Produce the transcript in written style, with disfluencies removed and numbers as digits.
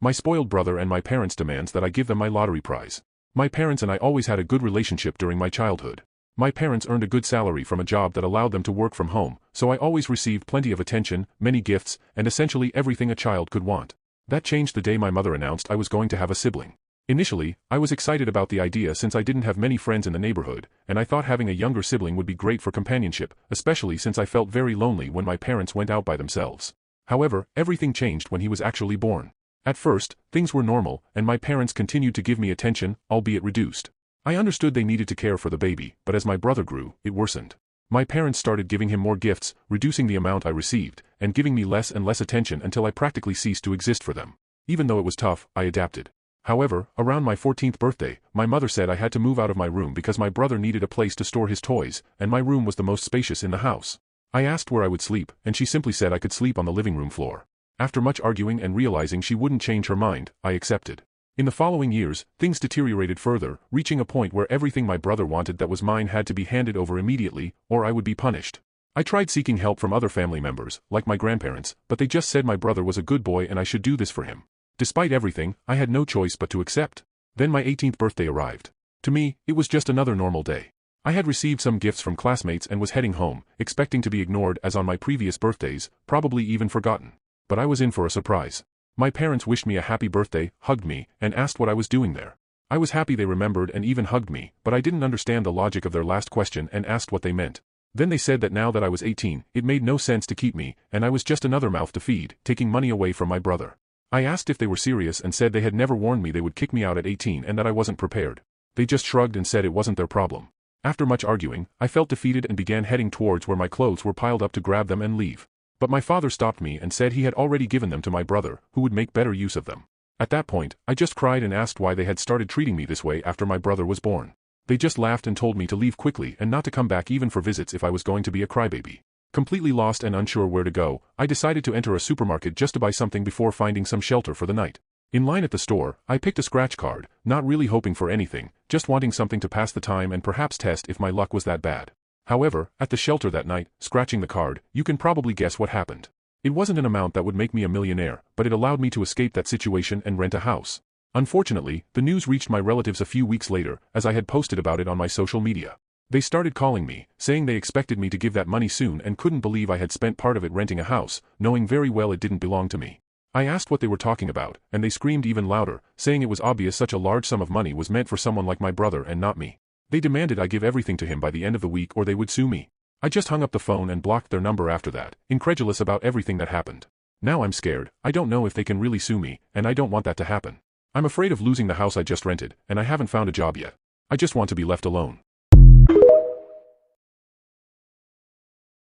My spoiled brother and my parents demands that I give them my lottery prize. My parents and I always had a good relationship during my childhood. My parents earned a good salary from a job that allowed them to work from home, so I always received plenty of attention, many gifts, and essentially everything a child could want. That changed the day my mother announced I was going to have a sibling. Initially, I was excited about the idea since I didn't have many friends in the neighborhood, and I thought having a younger sibling would be great for companionship, especially since I felt very lonely when my parents went out by themselves. However, everything changed when he was actually born. At first, things were normal, and my parents continued to give me attention, albeit reduced. I understood they needed to care for the baby, but as my brother grew, it worsened. My parents started giving him more gifts, reducing the amount I received, and giving me less and less attention until I practically ceased to exist for them. Even though it was tough, I adapted. However, around my 14th birthday, my mother said I had to move out of my room because my brother needed a place to store his toys, and my room was the most spacious in the house. I asked where I would sleep, and she simply said I could sleep on the living room floor. After much arguing and realizing she wouldn't change her mind, I accepted. In the following years, things deteriorated further, reaching a point where everything my brother wanted that was mine had to be handed over immediately, or I would be punished. I tried seeking help from other family members, like my grandparents, but they just said my brother was a good boy and I should do this for him. Despite everything, I had no choice but to accept. Then my 18th birthday arrived. To me, it was just another normal day. I had received some gifts from classmates and was heading home, expecting to be ignored as on my previous birthdays, probably even forgotten. But I was in for a surprise. My parents wished me a happy birthday, hugged me, and asked what I was doing there. I was happy they remembered and even hugged me, but I didn't understand the logic of their last question and asked what they meant. Then they said that now that I was 18, it made no sense to keep me, and I was just another mouth to feed, taking money away from my brother. I asked if they were serious and said they had never warned me they would kick me out at 18 and that I wasn't prepared. They just shrugged and said it wasn't their problem. After much arguing, I felt defeated and began heading towards where my clothes were piled up to grab them and leave. But my father stopped me and said he had already given them to my brother, who would make better use of them. At that point, I just cried and asked why they had started treating me this way after my brother was born. They just laughed and told me to leave quickly and not to come back even for visits if I was going to be a crybaby. Completely lost and unsure where to go, I decided to enter a supermarket just to buy something before finding some shelter for the night. In line at the store, I picked a scratch card, not really hoping for anything, just wanting something to pass the time and perhaps test if my luck was that bad. However, at the shelter that night, scratching the card, you can probably guess what happened. It wasn't an amount that would make me a millionaire, but it allowed me to escape that situation and rent a house. Unfortunately, the news reached my relatives a few weeks later, as I had posted about it on my social media. They started calling me, saying they expected me to give that money soon and couldn't believe I had spent part of it renting a house, knowing very well it didn't belong to me. I asked what they were talking about, and they screamed even louder, saying it was obvious such a large sum of money was meant for someone like my brother and not me. They demanded I give everything to him by the end of the week or they would sue me. I just hung up the phone and blocked their number after that, incredulous about everything that happened. Now I'm scared, I don't know if they can really sue me, and I don't want that to happen. I'm afraid of losing the house I just rented, and I haven't found a job yet. I just want to be left alone.